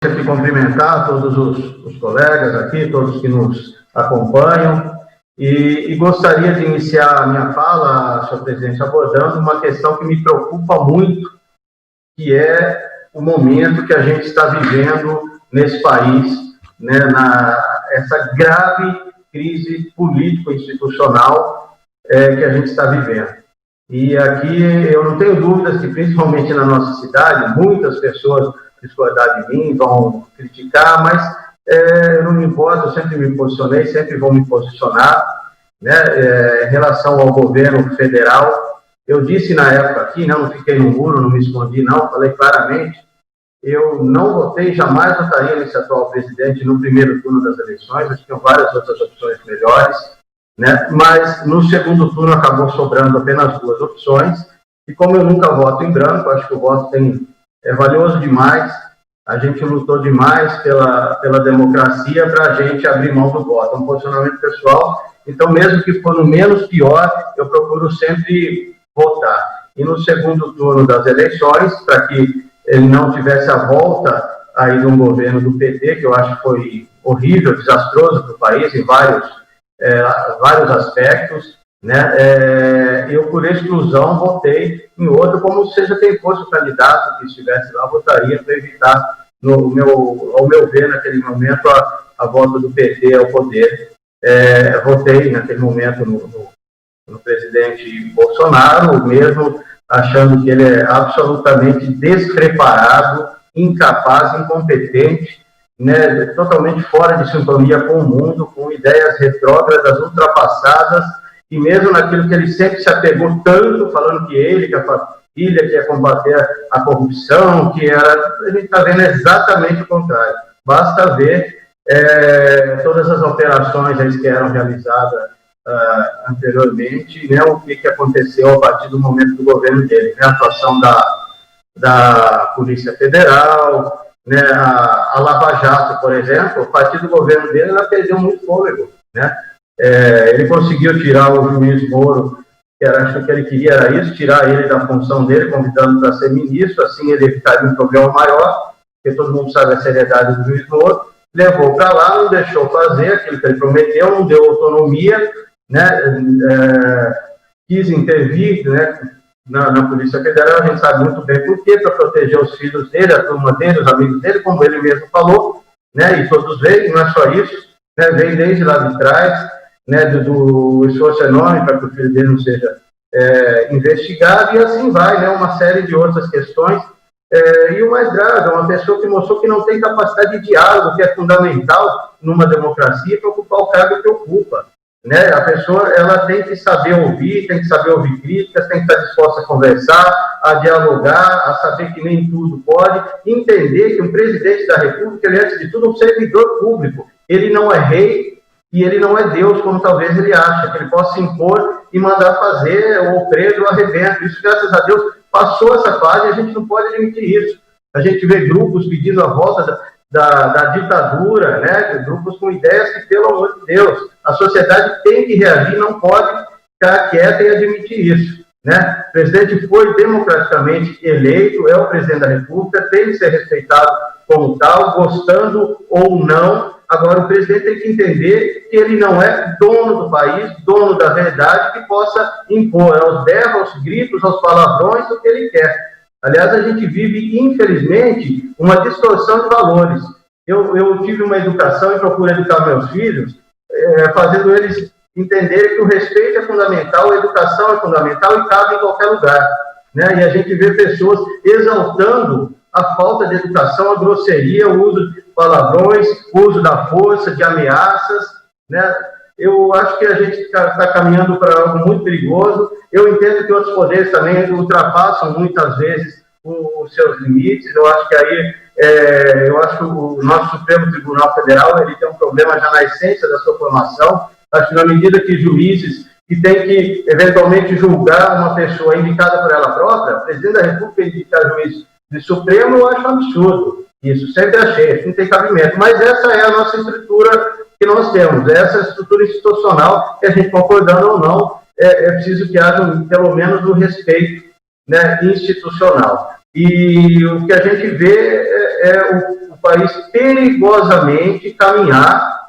Aqui cumprimentar todos os colegas aqui, todos que nos acompanham, e gostaria de iniciar a minha fala, senhor presidente, abordando uma questão que me preocupa muito, que é o momento que a gente está vivendo nesse país, né, essa grave crise político-institucional que a gente está vivendo. E aqui eu não tenho dúvidas que, principalmente na nossa cidade, muitas pessoas discordar de mim, vão criticar, mas não me importa, eu sempre me posicionei, sempre vou me posicionar, né, em relação ao governo federal. Eu disse na época aqui, não fiquei no muro, não me escondi, não, falei claramente, eu não votei, jamais votaria nesse atual presidente no primeiro turno das eleições, acho que tem várias outras opções melhores, né, mas no segundo turno acabou sobrando apenas duas opções, e como eu nunca voto em branco, acho que o voto é valioso demais, a gente lutou demais pela democracia para a gente abrir mão do voto, é um posicionamento pessoal, então mesmo que for no menos pior, eu procuro sempre votar. E no segundo turno das eleições, para que ele não tivesse a volta aí de um governo do PT, que eu acho que foi horrível, desastroso para o país em vários aspectos, né? Eu, por exclusão, votei em outro, como seja quem fosse o candidato que estivesse lá, votaria para evitar, ao meu ver, naquele momento, a volta do PT ao poder. Votei, naquele momento, no presidente Bolsonaro, mesmo achando que ele é absolutamente despreparado, incapaz, incompetente, né? Totalmente fora de sintonia com o mundo, com ideias retrógradas, ultrapassadas, e mesmo naquilo que ele sempre se apegou tanto, falando que ele, que a família, que ia combater a corrupção, a gente está vendo exatamente o contrário. Basta ver todas as operações que eram realizadas anteriormente, né, o que aconteceu a partir do momento do governo dele, né, a atuação da Polícia Federal, né, a Lava Jato, por exemplo, a partir do governo dele, ela perdeu muito fôlego, né? Ele conseguiu tirar o juiz Moro, acho que o que ele queria era isso, tirar ele da função dele, convidando para ser ministro, assim ele evitaria um problema maior, porque todo mundo sabe a seriedade do juiz Moro, levou para lá, não deixou fazer aquilo que ele prometeu, não deu autonomia, né, quis intervir, né, na Polícia Federal, a gente sabe muito bem por quê, para proteger os filhos dele, a turma dele, os amigos dele, como ele mesmo falou, né, e todos veem, não é só isso, né, vem desde lá de trás, né, do esforço enorme para que o filho dele não seja investigado, e assim vai, né, uma série de outras questões, e o mais grave, é uma pessoa que mostrou que não tem capacidade de diálogo, que é fundamental numa democracia, para ocupar o cargo que ocupa, né, a pessoa, ela tem que saber ouvir críticas, tem que estar disposta a conversar, a dialogar, a saber que nem tudo pode, entender que um presidente da República, ele é, antes de tudo, um servidor público, ele não é rei, e ele não é Deus, como talvez ele acha, que ele possa impor e mandar fazer, ou preso, ou arrebento. Isso, graças a Deus, passou essa fase e a gente não pode admitir isso. A gente vê grupos pedindo a volta da ditadura, né? Grupos com ideias que, pelo amor de Deus, a sociedade tem que reagir, não pode ficar quieta e admitir isso, né? O presidente foi democraticamente eleito, é o presidente da República, tem que ser respeitado como tal, gostando ou não. Agora, o presidente tem que entender que ele não é dono do país, dono da verdade, que possa impor aos berros, aos gritos, aos palavrões, o que ele quer. Aliás, a gente vive, infelizmente, uma distorção de valores. Eu tive uma educação e procuro educar meus filhos, fazendo eles entenderem que o respeito é fundamental, a educação é fundamental e cabe em qualquer lugar, né? E a gente vê pessoas exaltando a falta de educação, a grosseria, o uso de palavrões, o uso da força, de ameaças, né? Eu acho que a gente está caminhando para algo muito perigoso. Eu entendo que outros poderes também ultrapassam muitas vezes os seus limites. Eu acho que aí, o nosso Supremo Tribunal Federal, ele tem um problema já na essência da sua formação. Acho que na medida que juízes que tem que eventualmente julgar uma pessoa indicada por ela própria, o presidente da República indicar juiz de Supremo, eu acho um absurdo. Isso, sempre achei, não tem cabimento. Mas essa é a nossa estrutura que nós temos, essa estrutura institucional, que a gente concordando ou não, é preciso que haja, pelo menos, o respeito, né, institucional. E o que a gente vê é o país perigosamente caminhar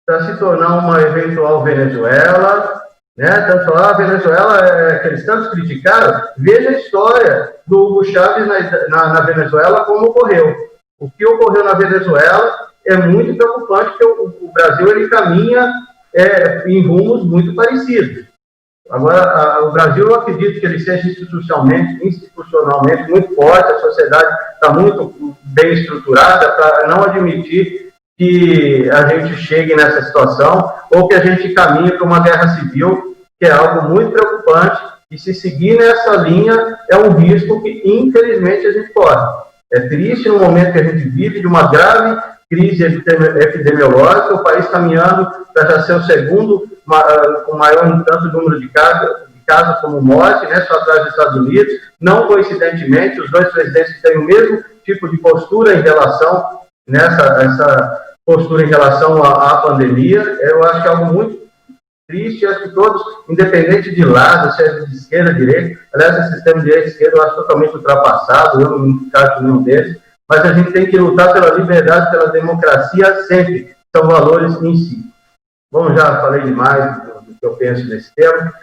para se tornar uma eventual Venezuela, né? Tanto a Venezuela, que eles tanto criticaram, veja a história do Hugo Chávez na Venezuela, como ocorreu. O que ocorreu na Venezuela é muito preocupante, porque o Brasil ele caminha em rumos muito parecidos. Agora, o Brasil, eu acredito que ele seja institucionalmente muito forte, a sociedade está muito bem estruturada para não admitir que a gente chegue nessa situação ou que a gente caminhe para uma guerra civil, que é algo muito preocupante, e se seguir nessa linha é um risco que, infelizmente, a gente corre. É triste no momento que a gente vive de uma grave crise epidemiológica, o país caminhando para já ser o segundo com maior tanto número de casos como morte, né, só atrás dos Estados Unidos. Não coincidentemente, os dois presidentes têm o mesmo tipo de postura em relação essa postura em relação à pandemia. Eu acho que é algo muito triste. Acho que todos, independente de lado, seja de esquerda ou direita, aliás, esse sistema de direita e esquerda eu acho totalmente ultrapassado, eu não me encaixo em nenhum deles, mas a gente tem que lutar pela liberdade, pela democracia sempre, são valores em si. Bom, já falei demais do que eu penso nesse tema.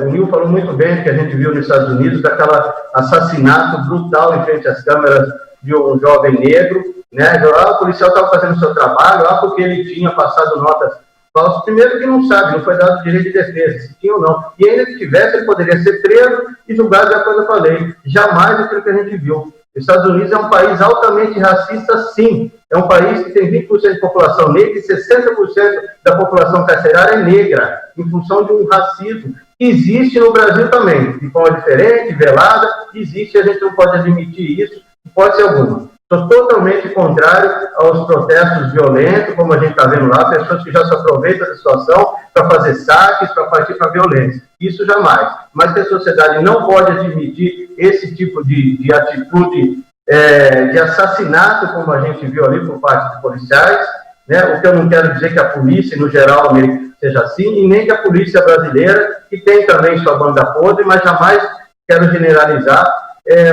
O Nil falou muito bem que a gente viu nos Estados Unidos daquele assassinato brutal em frente às câmeras de um jovem negro, né? O policial estava fazendo o seu trabalho, porque ele tinha passado notas falsas. Primeiro que não sabe, não foi dado direito de defesa, se tinha ou não. E ainda que tivesse, ele poderia ser preso e julgado de acordo com a lei. Jamais aquilo que a gente viu. Os Estados Unidos é um país altamente racista, sim. É um país que tem 20% de população negra e 60% da população carcerária é negra, em função de um racismo que existe no Brasil também, de forma diferente, velada, existe, a gente não pode admitir isso, pode ser alguma. Sou totalmente contrário aos protestos violentos, como a gente está vendo lá, pessoas que já se aproveitam da situação para fazer saques, para partir para a violência. Isso jamais. Mas que a sociedade não pode admitir esse tipo de atitude de assassinato, como a gente viu ali por parte dos policiais, né? O que eu não quero dizer que a polícia, no geral, seja assim, e nem que a polícia brasileira, que tem também sua banda podre, mas jamais quero generalizar,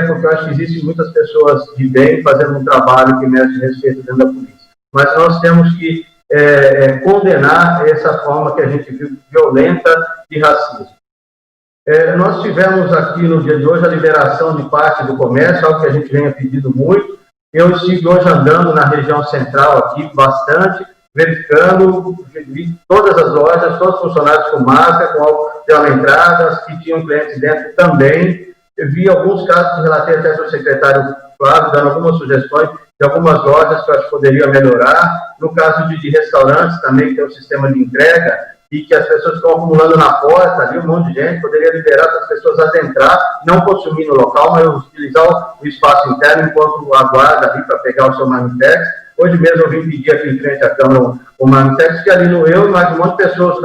porque eu acho que existem muitas pessoas de bem fazendo um trabalho que merece respeito dentro da polícia. Mas nós temos que condenar essa forma que a gente viu violenta de racismo. Nós tivemos aqui no dia de hoje a liberação de parte do comércio, algo que a gente vem pedindo muito. Eu estive hoje andando na região central aqui bastante, verificando, vi todas as lojas, todos os funcionários com máscara, com álcool gel na entrada, as que tinham clientes dentro também. Eu vi alguns casos que relatei até para o secretário Flávio, dando algumas sugestões de algumas lojas que eu acho que poderia melhorar. No caso de restaurantes também, que tem um sistema de entrega, e que as pessoas estão acumulando na porta ali, um monte de gente, poderia liberar para as pessoas adentrar, não consumir no local, mas utilizar o espaço interno enquanto aguarda ali para pegar o seu Marmitex. Hoje mesmo eu vim pedir aqui em frente à Câmara o Marmitex, que ali no mais um monte de pessoas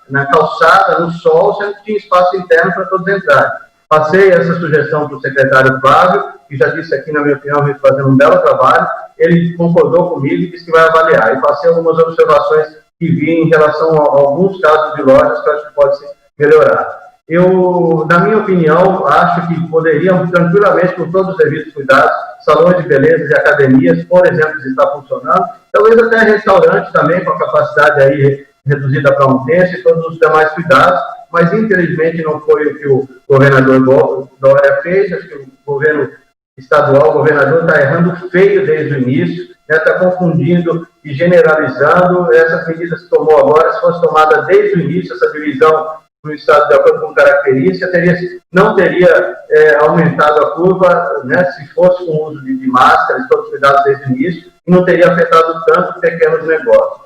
na calçada, no sol, sendo que tinha espaço interno para todos entrarem. Passei essa sugestão para o secretário Flávio, que já disse aqui, na minha opinião, vem fazendo um belo trabalho. Ele concordou comigo e disse que vai avaliar. E passei algumas observações que vi em relação a alguns casos de lojas que eu acho que pode se melhorar. Eu, na minha opinião, acho que poderiam tranquilamente, com todos os devidos cuidados, salões de beleza e academias, por exemplo, estar funcionando, talvez até restaurantes também, com a capacidade aí reduzida para um terço e todos os demais cuidados, mas infelizmente não foi o que o governador Dória fez. Acho que o governo estadual, o governador está errando feio desde o início, está confundindo e generalizando. Essas medidas que tomou agora, se fosse tomada desde o início, essa divisão no estado de acordo com característica, não teria aumentado a curva, né, se fosse com o uso de máscaras, todos os cuidados desde o início, e não teria afetado tanto pequenos negócios.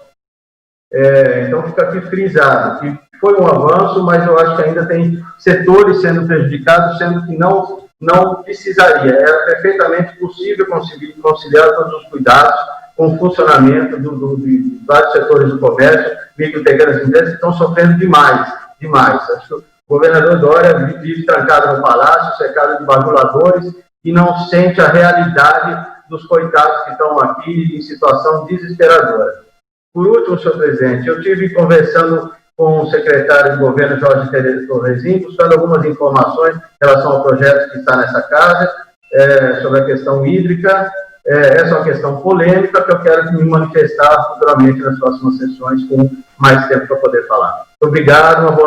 Então fica aqui frisado que foi um avanço, mas eu acho que ainda tem setores sendo prejudicados, sendo que não precisaria. Era perfeitamente possível conciliar todos os cuidados com o funcionamento de vários setores do comércio, micro e pequenas empresas que estão sofrendo demais. Acho que o governador Dória vive trancado no palácio, cercado de bajuladores, e não sente a realidade dos coitados que estão aqui em situação desesperadora. Por último, senhor presidente, eu estive conversando com o secretário de governo, Jorge Torrezinho, buscando algumas informações em relação ao projeto que está nessa casa, sobre a questão hídrica. essa é uma questão polêmica que eu quero me manifestar futuramente nas próximas sessões com mais tempo para poder falar. Obrigado, uma boa